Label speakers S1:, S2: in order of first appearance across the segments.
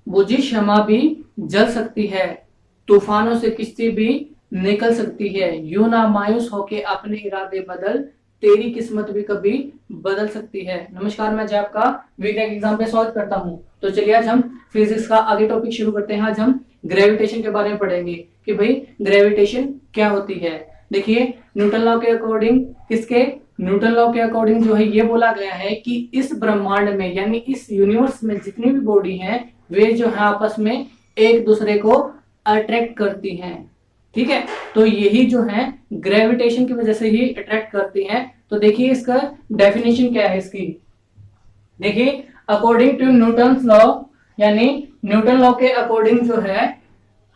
S1: बुझी शमा भी जल सकती है, तूफानों से किश्ती भी निकल सकती है, यूं ना मायूस होके अपने इरादे बदल, तेरी किस्मत भी कभी बदल सकती है। नमस्कार, मैं जय आपका वीटेक एग्जाम पे स्वागत करता हूं। तो चलिए आज हम फिजिक्स का आगे टॉपिक शुरू करते हैं। आज हम ग्रेविटेशन के बारे में पढ़ेंगे कि भाई ग्रेविटेशन क्या होती है। देखिए, न्यूटन लॉ के अकॉर्डिंग न्यूटन लॉ के अकॉर्डिंग जो है ये बोला गया है कि इस ब्रह्मांड में यानी इस यूनिवर्स में जितनी भी बॉडी है वे जो है आपस में एक दूसरे को अट्रैक्ट करती हैं। ठीक है, तो यही जो है ग्रेविटेशन की वजह से ही अट्रैक्ट करती हैं। तो देखिए इसका डेफिनेशन क्या है इसकी। देखिए, अकॉर्डिंग टू न्यूटन लॉ यानी न्यूटन लॉ के अकॉर्डिंग जो है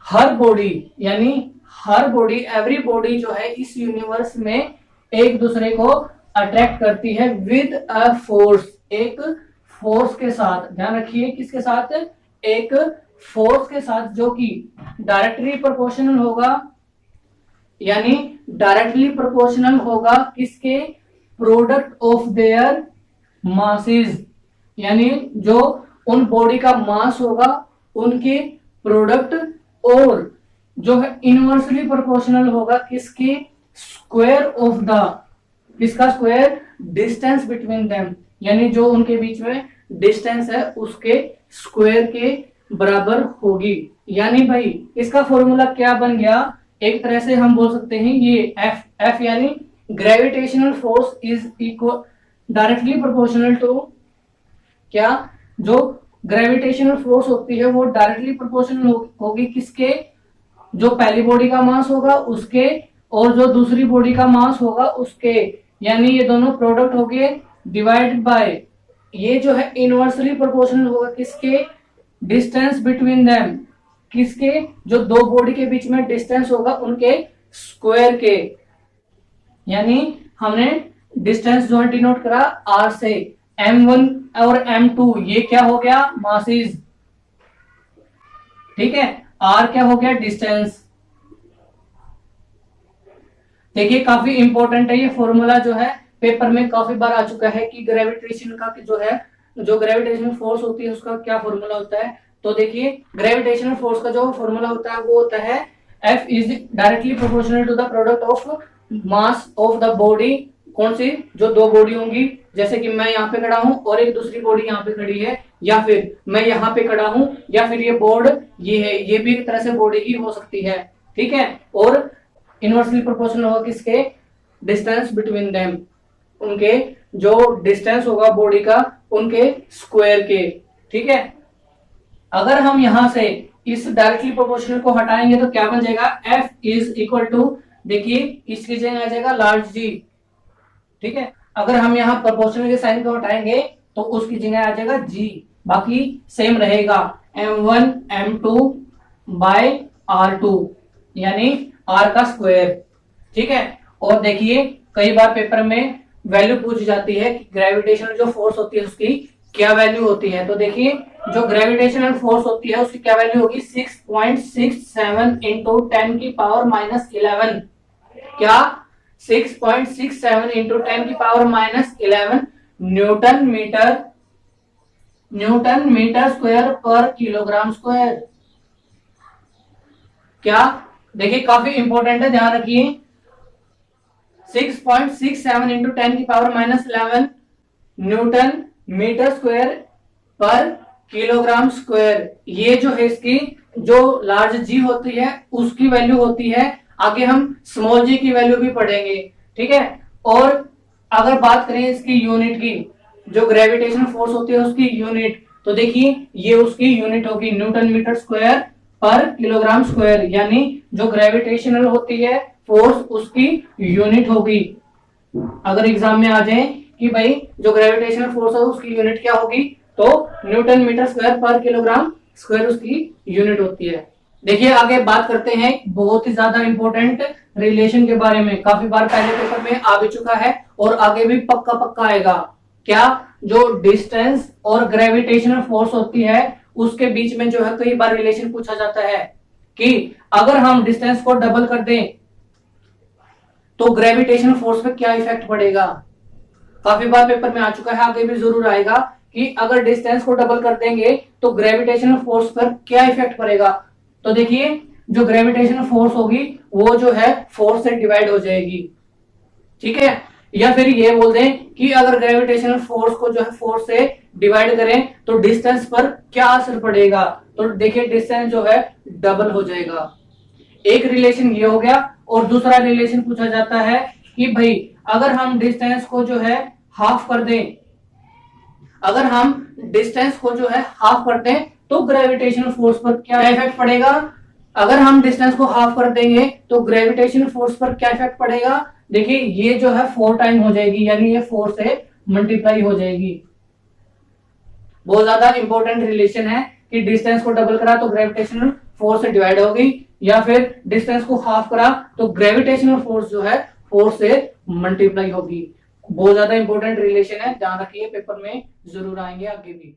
S1: हर बॉडी यानी हर बॉडी एवरी बॉडी जो है इस यूनिवर्स में एक दूसरे को अट्रैक्ट करती है विद अ फोर्स, एक फोर्स के साथ। ध्यान रखिए किसके साथ, एक फोर्स के साथ जो कि डायरेक्टली प्रोपोर्शनल होगा, यानी डायरेक्टली प्रोपोर्शनल होगा किसके, प्रोडक्ट ऑफ देयर मासेस, यानी जो उन बॉडी का मास होगा उनके प्रोडक्ट, और जो है इनवर्सली प्रोपोर्शनल होगा किसके, स्क्वायर ऑफ द, किसका स्क्वायर, डिस्टेंस बिटवीन देम, यानी जो उनके बीच में डिस्टेंस है उसके स्क्वायर के बराबर होगी। यानी भाई इसका फॉर्मूला क्या बन गया, एक तरह से हम बोल सकते हैं ये एफ यानी gravitational force is equal directly proportional to क्या, जो ग्रेविटेशनल फोर्स होती है वो डायरेक्टली प्रोपोर्शनल होगी किसके, जो पहली बॉडी का मास होगा उसके और जो दूसरी बॉडी का मास होगा उसके, यानी ये दोनों प्रोडक्ट हो गए डिवाइड बाय, ये जो है इनवर्सली प्रोपोर्शनल होगा किसके, डिस्टेंस बिटवीन देम, किसके, जो दो बॉडी के बीच में डिस्टेंस होगा उनके स्क्वायर के, यानी हमने डिस्टेंस जो है डिनोट करा आर से, m1 और m2 ये क्या हो गया, मासेस। ठीक है, r क्या हो गया, डिस्टेंस। देखिए काफी इंपॉर्टेंट है ये फॉर्मूला, जो है पेपर में काफी बार आ चुका है कि ग्रेविटेशन का जो है, जो ग्रेविटेशनल फोर्स होती है उसका क्या फॉर्मूला होता है। तो देखिए ग्रेविटेशनल फोर्स का जो फॉर्मूला होता है वो होता है F is directly proportional to the product of mass of the body. कौन सी, जो दो बॉडी होंगी, जैसे कि मैं यहाँ पे खड़ा हूं और एक दूसरी बॉडी यहाँ पे खड़ी है, या फिर मैं यहाँ पे खड़ा हूं, या फिर ये बोर्ड ये है, ये भी एक तरह से बॉडी ही हो सकती है। ठीक है, और इनवर्सली प्रोपोर्शनल होगा किसके, डिस्टेंस बिटवीन देम, उनके जो डिस्टेंस होगा बॉडी का उनके स्क्वायर के। ठीक है, अगर हम यहां से इस डायरेक्टली प्रोपोर्शनल को हटाएंगे तो क्या बन जाएगा, F इज इक्वल टू, देखिए इसकी जगह आ जाएगा लार्ज जी। ठीक है, अगर हम यहाँ प्रोपोर्शनल के साइन को हटाएंगे तो उसकी जगह आ जाएगा G, बाकी सेम रहेगा m1 m2 बाय r2 यानी r का स्क्वायर। ठीक है, और देखिए कई बार पेपर में वैल्यू पूछी जाती है कि ग्रेविटेशनल जो फोर्स होती है उसकी क्या वैल्यू होती है। तो देखिए जो ग्रेविटेशनल फोर्स होती है उसकी क्या वैल्यू होगी, 6.67 इंटू 10 की पावर माइनस 11, क्या 6.67 इंटू 10 की power minus 11 newton metre square पर किलोग्राम स्क्वायर। क्या, देखिए काफी इंपॉर्टेंट है, ध्यान रखिए, 6.67 इंटू 10 की power minus 11 newton metre square पर किलोग्राम स्क्वायर। ये जो है इसकी जो लार्ज जी होती है उसकी वैल्यू होती है। आगे हम स्मॉल जी की वैल्यू भी पढ़ेंगे। ठीक है, और अगर बात करें इसकी यूनिट की, जो ग्रेविटेशनल फोर्स होती है उसकी यूनिट, तो देखिए ये उसकी यूनिट होगी न्यूटन मीटर स्क्वायर पर किलोग्राम स्क्वायर, यानी जो ग्रेविटेशनल होती है फोर्स उसकी यूनिट होगी। अगर एग्जाम में आ जाए कि भाई जो ग्रेविटेशनल फोर्स है उसकी यूनिट क्या होगी, तो न्यूटन मीटर स्क्वायर पर किलोग्राम स्क्वायर उसकी यूनिट होती है। देखिए आगे बात करते हैं बहुत ही ज्यादा इंपॉर्टेंट रिलेशन के बारे में, काफी बार पहले पेपर में आ भी चुका है और आगे भी पक्का आएगा। क्या, जो डिस्टेंस और ग्रेविटेशनल फोर्स होती है उसके बीच में जो है कई बार रिलेशन पूछा जाता है कि अगर हम डिस्टेंस को डबल कर दें तो ग्रेविटेशनल फोर्स पे क्या इफेक्ट पड़ेगा। काफी बार पेपर में आ चुका है, आगे भी जरूर आएगा कि अगर डिस्टेंस को डबल कर देंगे तो ग्रेविटेशनल फोर्स पर क्या इफेक्ट पड़ेगा। तो देखिए जो ग्रेविटेशनल फोर्स होगी वो जो है फोर्स से डिवाइड हो जाएगी, ठीक है। या फिर ये बोल दें कि अगर ग्रेविटेशनल फोर्स को जो है फोर्स से डिवाइड करें तो डिस्टेंस पर क्या असर पड़ेगा। तो देखिए डिस्टेंस जो है डबल हो जाएगा। एक रिलेशन ये हो गया। और दूसरा रिलेशन पूछा जाता है कि भाई अगर हम डिस्टेंस को जो है हाफ कर दें, अगर हम डिस्टेंस को जो है हाफ कर दें तो ग्रेविटेशनल फोर्स पर क्या इफेक्ट पड़ेगा। अगर हम डिस्टेंस को हाफ कर देंगे तो ग्रेविटेशनल फोर्स पर क्या इफेक्ट पड़ेगा। देखिए ये जो है 4 टाइम हो जाएगी, यानी ये 4 से मल्टीप्लाई हो जाएगी। बहुत ज्यादा इंपॉर्टेंट रिलेशन है कि डिस्टेंस को डबल करा तो ग्रेविटेशनल फोर्स से डिवाइड हो गई, या फिर डिस्टेंस को हाफ करा तो ग्रेविटेशनल फोर्स जो है फोर्स से मल्टीप्लाई होगी। बहुत ज्यादा इंपॉर्टेंट रिलेशन है, ध्यान रखिए, पेपर में जरूर आएंगे आगे भी।